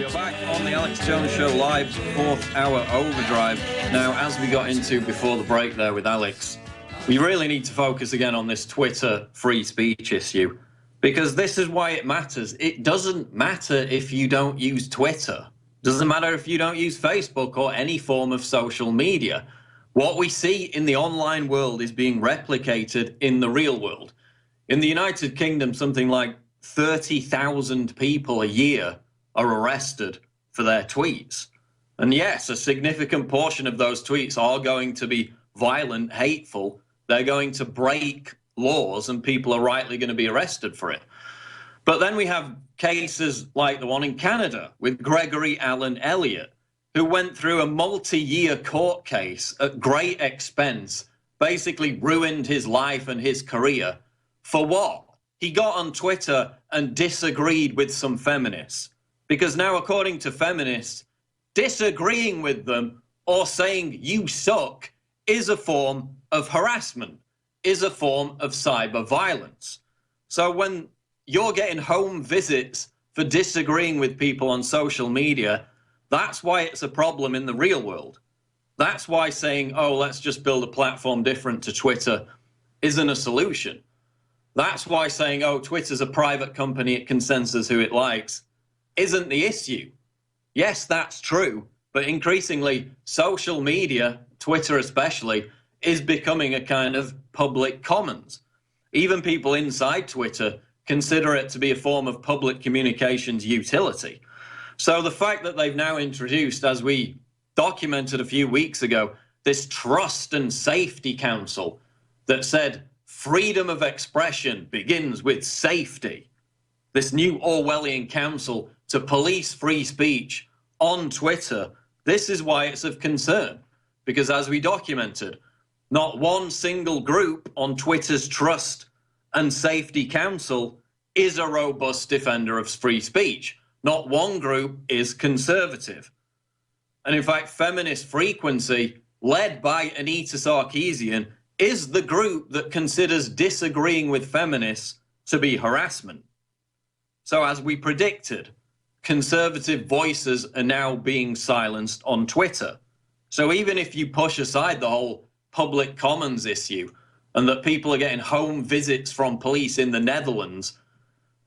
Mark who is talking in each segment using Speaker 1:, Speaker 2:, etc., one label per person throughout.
Speaker 1: We are back on the Alex Jones Show Live, fourth hour overdrive. Now, as we got into before the break there with Alex, we really need to focus again on this Twitter free speech issue, because this is why it matters. It doesn't matter if you don't use Twitter. It doesn't matter if you don't use Facebook or any form of social media. What we see in the online world is being replicated in the real world. In the United Kingdom, something like 30,000 people a year are arrested for their tweets. And yes, a significant portion of those tweets are going to be violent, hateful. They're going to break laws and people are rightly going to be arrested for it. But then we have cases like the one in Canada with Gregory Allen Elliott, who went through a multi-year court case at great expense, basically ruined his life and his career. For what? He got on Twitter and disagreed with some feminists. Because now, according to feminists, disagreeing with them or saying you suck is a form of harassment, is a form of cyber violence. So when you're getting home visits for disagreeing with people on social media, that's why it's a problem in the real world. That's why saying, oh, let's just build a platform different to Twitter isn't a solution. That's why saying, oh, Twitter's a private company, it can censor who it likes, isn't the issue. Yes, that's true, but increasingly social media, Twitter especially, is becoming a kind of public commons. Even people inside Twitter consider it to be a form of public communications utility. So the fact that they've now introduced, as we documented a few weeks ago, this Trust and Safety Council that said freedom of expression begins with safety, this new Orwellian council to police free speech on Twitter, this is why it's of concern. Because as we documented, not one single group on Twitter's Trust and Safety Council is a robust defender of free speech. Not one group is conservative. And in fact, Feminist Frequency, led by Anita Sarkeesian, is the group that considers disagreeing with feminists to be harassment. So as we predicted, conservative voices are now being silenced on Twitter. So even if you push aside the whole public commons issue and that people are getting home visits from police in the Netherlands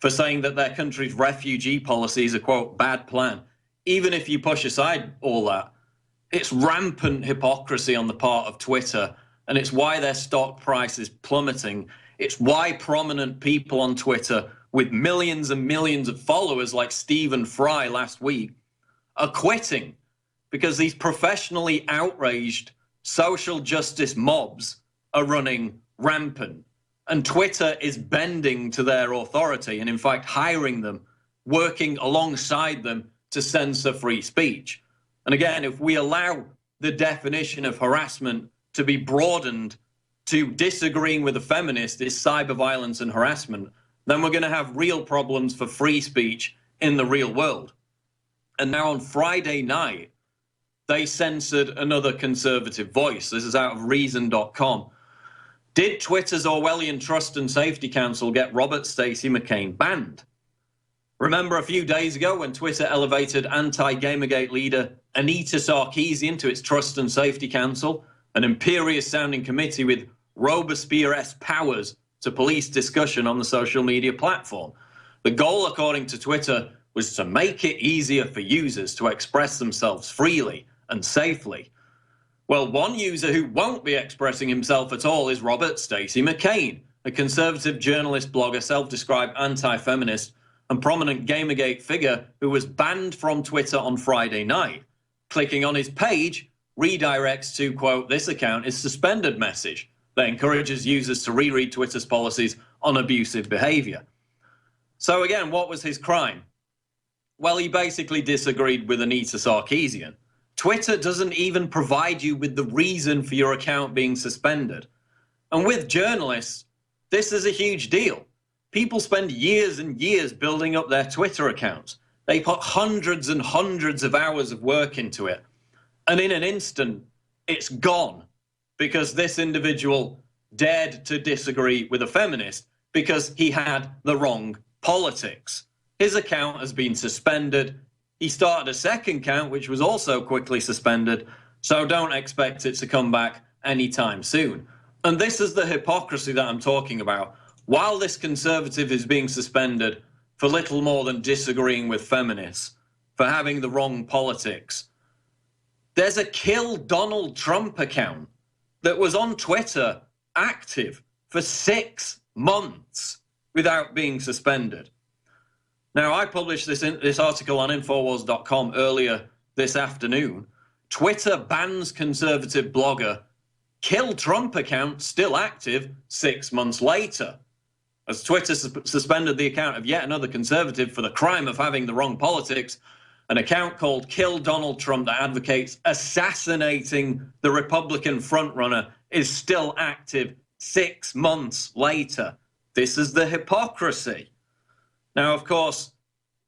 Speaker 1: for saying that their country's refugee policy is a, quote, bad plan, even if you push aside all that, it's rampant hypocrisy on the part of Twitter, and it's why their stock price is plummeting. It's why prominent people on Twitter with millions and millions of followers like Stephen Fry last week are quitting, because these professionally outraged social justice mobs are running rampant. And Twitter is bending to their authority and in fact hiring them, working alongside them to censor free speech. And again, if we allow the definition of harassment to be broadened to disagreeing with a feminist is cyber violence and harassment, then we're going to have real problems for free speech in the real world. And now on Friday night, they censored another conservative voice. This is out of reason.com. Did Twitter's Orwellian Trust and Safety Council get Robert Stacey McCain banned? Remember a few days ago when Twitter elevated anti-Gamergate leader Anita Sarkeesian to its Trust and Safety Council, an imperious-sounding committee with Robespierre-esque powers to police discussion on the social media platform. The goal, according to Twitter, was to make it easier for users to express themselves freely and safely. Well, one user who won't be expressing himself at all is Robert Stacey McCain, a conservative journalist, blogger, self-described anti-feminist, and prominent Gamergate figure who was banned from Twitter on Friday night. Clicking on his page redirects to, quote, this account is suspended message that encourages users to reread Twitter's policies on abusive behavior. So again, what was his crime? Well, he basically disagreed with Anita Sarkeesian. Twitter doesn't even provide you with the reason for your account being suspended. And with journalists, this is a huge deal. People spend years and years building up their Twitter accounts. They put hundreds and hundreds of hours of work into it. And in an instant, it's gone because this individual dared to disagree with a feminist because he had the wrong politics. His account has been suspended. He started a second count, which was also quickly suspended, so don't expect it to come back anytime soon. And this is the hypocrisy that I'm talking about. While this conservative is being suspended for little more than disagreeing with feminists, for having the wrong politics, there's a Kill Donald Trump account that was on Twitter active for 6 months without being suspended. Now, I published this article on Infowars.com earlier this afternoon. Twitter bans conservative blogger. Kill Trump account still active 6 months later, as Twitter suspended the account of yet another conservative for the crime of having the wrong politics. An account called Kill Donald Trump that advocates assassinating the Republican frontrunner is still active 6 months later. This is the hypocrisy. Now, of course,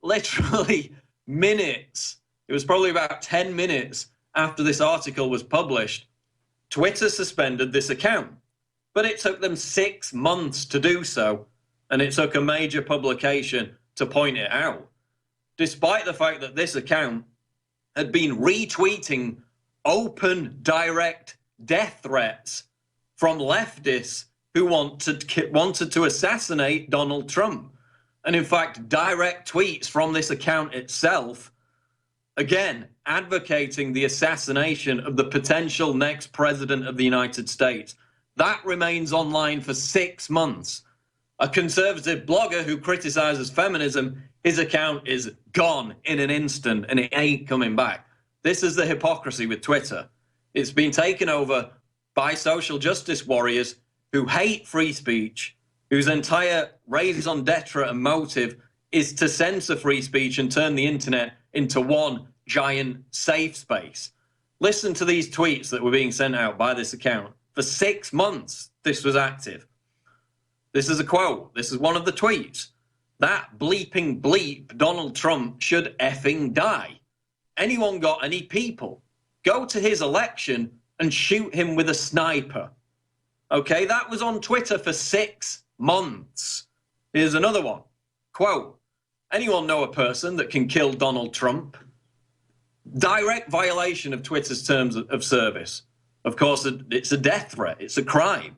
Speaker 1: literally minutes, it was probably about 10 minutes after this article was published, Twitter suspended this account. But it took them 6 months to do so, and it took a major publication to point it out, despite the fact that this account had been retweeting open, direct death threats from leftists who wanted to assassinate Donald Trump. And in fact, direct tweets from this account itself, again, advocating the assassination of the potential next president of the United States. That remains online for 6 months. A conservative blogger who criticizes feminism, his account is gone in an instant and it ain't coming back. This is the hypocrisy with Twitter. It's been taken over by social justice warriors who hate free speech, whose entire raison d'etre and motive is to censor free speech and turn the internet into one giant safe space. Listen to these tweets that were being sent out by this account. For 6 months, this was active. This is a quote. This is one of the tweets. That bleeping bleep Donald Trump should effing die. Anyone got any people? Go to his election and shoot him with a sniper. Okay, that was on Twitter for 6 months. Here's another one. Quote, anyone know a person that can kill Donald Trump? Direct violation of Twitter's terms of service. Of course, it's a death threat. It's a crime.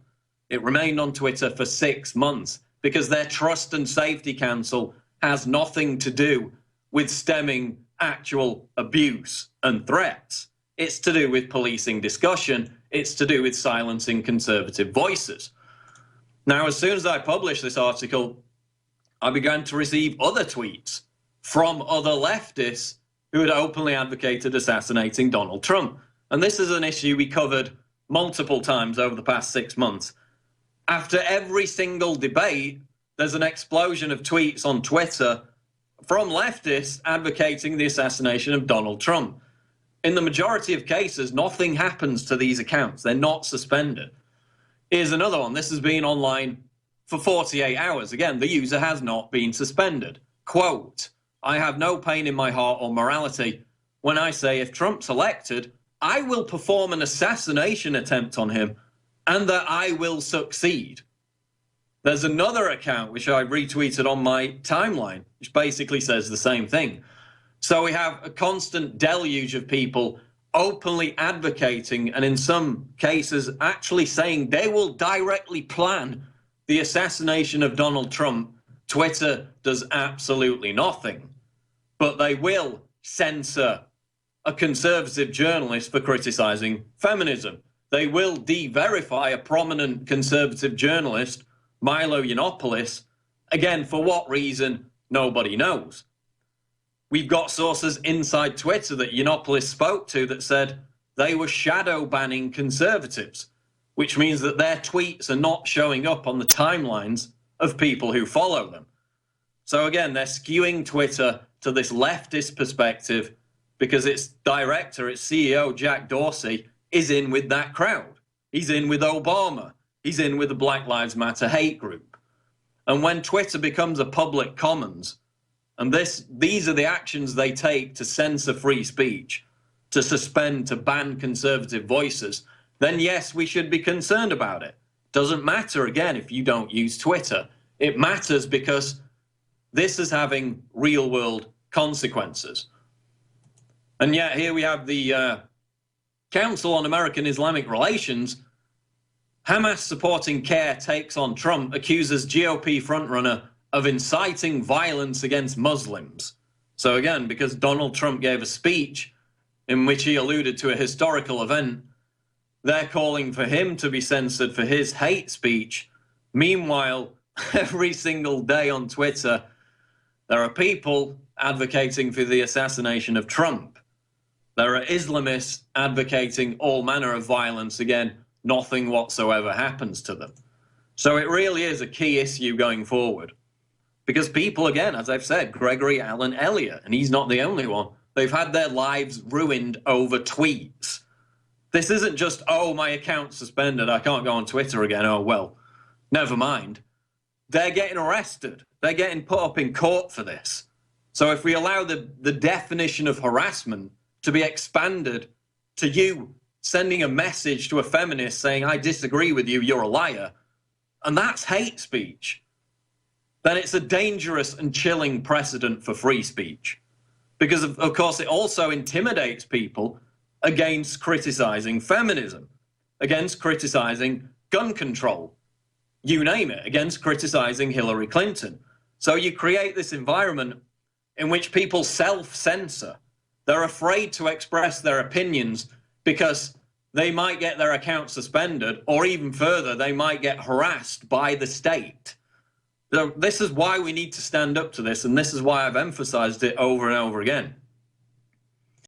Speaker 1: It remained on Twitter for 6 months because their Trust and Safety Council has nothing to do with stemming actual abuse and threats. It's to do with policing discussion. It's to do with silencing conservative voices. Now, as soon as I published this article, I began to receive other tweets from other leftists who had openly advocated assassinating Donald Trump. And this is an issue we covered multiple times over the past 6 months. After every single debate, there's an explosion of tweets on Twitter from leftists advocating the assassination of Donald Trump. In the majority of cases, nothing happens to these accounts. They're not suspended. Here's another one. This has been online for 48 hours. Again, the user has not been suspended. Quote, I have no pain in my heart or morality when I say if Trump's elected, I will perform an assassination attempt on him and that I will succeed. There's another account which I retweeted on my timeline, which basically says the same thing. So we have a constant deluge of people openly advocating and in some cases actually saying they will directly plan the assassination of Donald Trump. Twitter does absolutely nothing, but they will censor a conservative journalist for criticizing feminism. They will de-verify a prominent conservative journalist, Milo Yiannopoulos. Again, for what reason, nobody knows. We've got sources inside Twitter that Yiannopoulos spoke to that said they were shadow banning conservatives, which means that their tweets are not showing up on the timelines of people who follow them. So again, they're skewing Twitter to this leftist perspective because its director, its CEO, Jack Dorsey, is in with that crowd. He's in with Obama. He's in with the Black Lives Matter hate group. And when Twitter becomes a public commons, and these are the actions they take to censor free speech, to suspend, to ban conservative voices, then yes, we should be concerned about it. Doesn't matter, again, if you don't use Twitter. It matters because this is having real-world consequences. And yet here we have the Council on American Islamic Relations. Hamas supporting CARE takes on Trump, accuses GOP frontrunner of inciting violence against Muslims. So again, because Donald Trump gave a speech in which he alluded to a historical event, they're calling for him to be censored for his hate speech. Meanwhile, every single day on Twitter, there are people advocating for the assassination of Trump. There are Islamists advocating all manner of violence. Again, nothing whatsoever happens to them. So it really is a key issue going forward. Because people, again, as I've said, Gregory Allen Elliott, and he's not the only one, they've had their lives ruined over tweets. This isn't just, oh, my account's suspended, I can't go on Twitter again, oh, well, never mind. They're getting arrested. They're getting put up in court for this. So if we allow the definition of harassment to be expanded to you sending a message to a feminist saying, I disagree with you, you're a liar, and that's hate speech, then it's a dangerous and chilling precedent for free speech. Because, of course, it also intimidates people against criticizing feminism, against criticizing gun control, you name it, against criticizing Hillary Clinton. So you create this environment in which people self-censor. They're afraid to express their opinions because they might get their account suspended, or even further, they might get harassed by the state. So this is why we need to stand up to this, and this is why I've emphasized it over and over again.